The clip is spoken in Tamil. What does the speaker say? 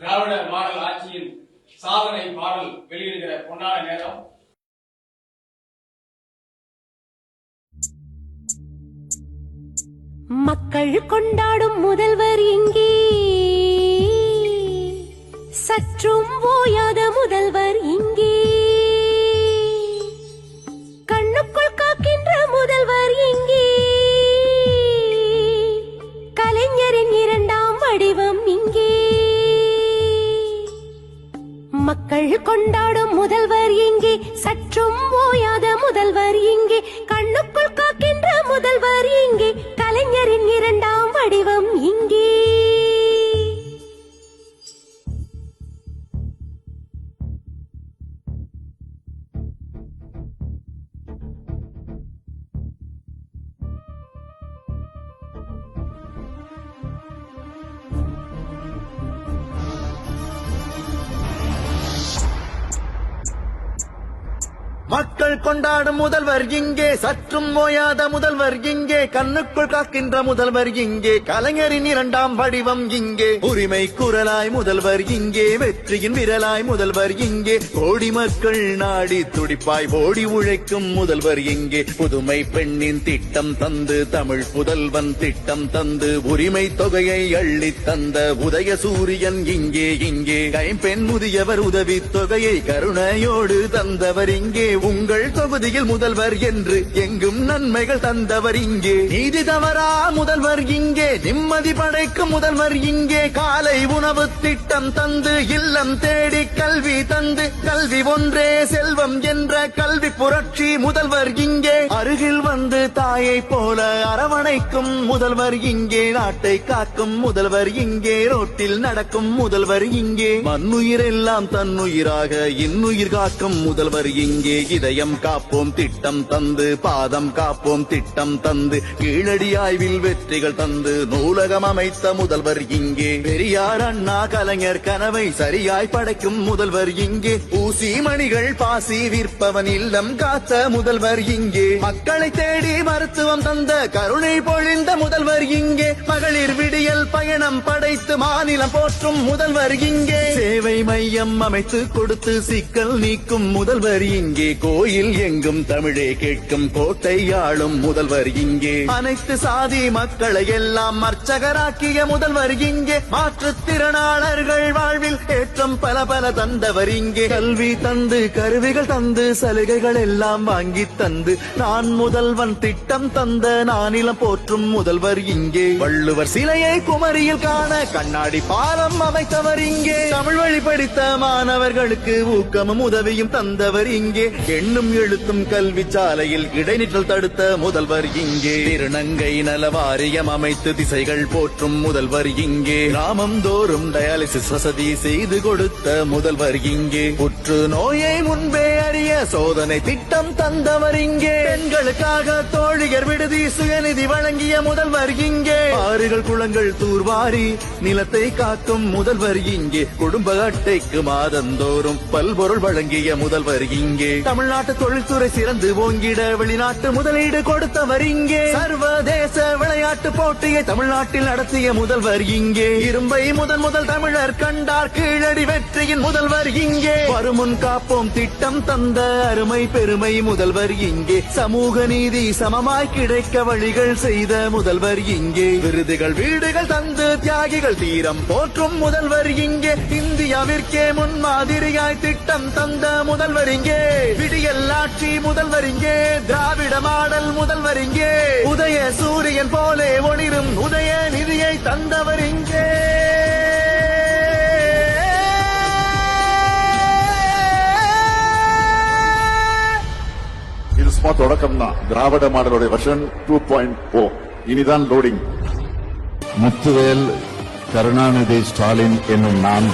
திராவிட மாடல் ஆட்சியின் சாதனை பாடல் வெளியிடுகிற பொன்னான நேரம். மக்கள் கொண்டாடும் முதல்வர் இங்கே, சற்றும் ஓயாத முதல்வர் இங்கே, கண்ணுக்குள் காக்கின்ற முதல்வர் இங்கே, கலைஞரின் இரண்டாம் வடிவம் இங்கே. மக்கள் கொண்டாடும் முதல்வர் இங்கே, சற்றும் ஓயாத முதல்வர் இங்கே, கண்ணுக்குள் காக்கின்ற முதல்வர் இங்கே, கலைஞரின் இரண்டாம் வடிவம் இங்கே. மக்கள் கொண்டாடும் முதல்வர் இங்கே, சற்றும் ஓயாத முதல்வர் இங்கே, கண்ணுக்குள் காக்கின்ற முதல்வர் இங்கே, கலைஞரின் இரண்டாம் வடிவம் இங்கே. உரிமை குரலாய் முதல்வர் இங்கே, வெற்றியின் விரலாய் முதல்வர் இங்கே, கோடி மக்கள் நாடி துடிப்பாய் ஓடி உழைக்கும் முதல்வர் இங்கே. புதுமை பெண்ணின் திட்டம் தந்து, தமிழ் புதல்வன் திட்டம் தந்து, உரிமை தொகையை அள்ளி தந்த உதய சூரியன் இங்கே. இங்கே கைம்பெண் முதியவர் உதவி தொகையை கருணையோடு தந்தவர் இங்கே. உங்கள் தொகுதியில் முதல்வர் என்று எங்கும் நன்மைகள் தந்தவர் இங்கே. நீதி தவறா முதல்வர் இங்கே, நிம்மதி படைக்கும் முதல்வர் இங்கே, காலை உணவு திட்டம் தந்து இல்லம் தேடி கல்வி தந்து, கல்வி ஒன்றே செல்வம் என்ற கல்வி புரட்சி முதல்வர் இங்கே. அருகில் வந்து தாயை போல அரவணைக்கும் முதல்வர் இங்கே, நாட்டை காக்கும் முதல்வர் இங்கே, ரோட்டில் நடக்கும் முதல்வர் இங்கே, மண்ணுயிரெல்லாம் தன்னுயிராக இன்னுயிர் காக்கும் முதல்வர் இங்கே. இதயம் காப்போம் திட்டம் தந்து, பாதம் காப்போம் திட்டம் தந்து, கீழடி ஆய்வில் வெற்றிகள் தந்து நூலகம் அமைத்த முதல்வர் இங்கே. பெரியார் அண்ணா கலைஞர் கனவை சரியாய் படைக்கும் முதல்வர் இங்கே. ஊசி மணிகள் பாசி விற்பவன் இல்லம் காத்த முதல்வர் இங்கே. மக்களை தேடி மருத்துவம் தந்த கருணை பொழிந்த முதல்வர் இங்கே. மகளிர் விடியல் பயணம் படைத்து மாநிலம் போற்றும் முதல்வர் இங்கே. சேவை மையம் அமைத்து கொடுத்து சிக்கல் நீக்கும் முதல்வர் இங்கே. கோயில் எங்கும் தமிழே கேட்கும் கோட்டை ஆளும் முதல்வர் இங்கே. அனைத்து சாதி மக்களை எல்லாம் அர்ச்சகராக்கிய முதல்வர் இங்கே. மாற்றுத்திறனாளர்கள் வாழ்வில் ஏற்றம் பல பல தந்தவர் இங்கே. கல்வி தந்து கருவிகள் தந்து சலுகைகள் எல்லாம் வாங்கி தந்து நான் முதல்வன் திட்டம் தந்த நானிலம் போற்றும் முதல்வர் இங்கே. வள்ளுவர் சிலையை குமரியில் காண கண்ணாடி பாலம் அமைத்தவர் இங்கே. தமிழ் வழி படித்த மாணவர்களுக்கு ஊக்கமும் உதவியும் தந்தவர் இங்கே. எண்ணும் எழுத்தும் கல்வி சாலையில் இடைநிற்றல் தடுத்த முதல்வர் இங்கே. திருநங்கை நல வாரியம் அமைத்து திசைகள் போற்றும் முதல்வர் இங்கே. கிராமம் தோறும் டயாலிசிஸ் வசதி செய்து கொடுத்த முதல்வர் இங்கே. புற்று நோயை முன்பே அறிய சோதனை திட்டம் தந்தவர் இங்கே. பெண்களுக்காக தோழியர் விடுதி சுயநிதி வழங்கிய முதல்வர் இங்கே. ஆறுகள் குளங்கள் தூர்வாரி நிலத்தை காக்கும் முதல்வர் இங்கே. குடும்ப அட்டைக்கு மாதந்தோறும் பல்பொருள் வழங்கிய முதல்வர் இங்கே. தமிழ்நாட்டு தொழில்துறை சிறந்து ஓங்கிட வெளிநாட்டு முதலீடு கொடுத்தவர் இங்கே. சர்வதேச விளையாட்டு போட்டியை தமிழ்நாட்டில் நடத்திய முதல்வர் இங்கே. இரும்பை முதல் தமிழர் கண்டார், கீழடி வெற்றியின் முதல்வர் இங்கே. வருமுன் காப்போம் திட்டம் தந்த அருமை பெருமை முதல்வர் இங்கே. சமூக நீதி சமமாய் கிடைக்க வழிகள் செய்த முதல்வர் இங்கே. விருதுகள் வீடுகள் தந்து தியாகிகள் தீரம் போற்றும் முதல்வர் இங்கே. இந்தியாவிற்கே முன்மாதிரியாய் திட்டம் தந்த முதல்வர் இங்கே. விடியல் ஆட்சி முதல்வர் இங்கே. திராவிட மாடல் முதல்வர் இங்கே. உதய சூரியன் போலே ஒளிரும் உதய நிதியை தந்தவர் இங்கே. இது சும்மா தொடக்கம் தான். திராவிட மாடலுடைய வெர்ஷன் 2.0 இனிதான் லோடிங். முத்துவேல் கருணாநிதி ஸ்டாலின் என்னும் நான்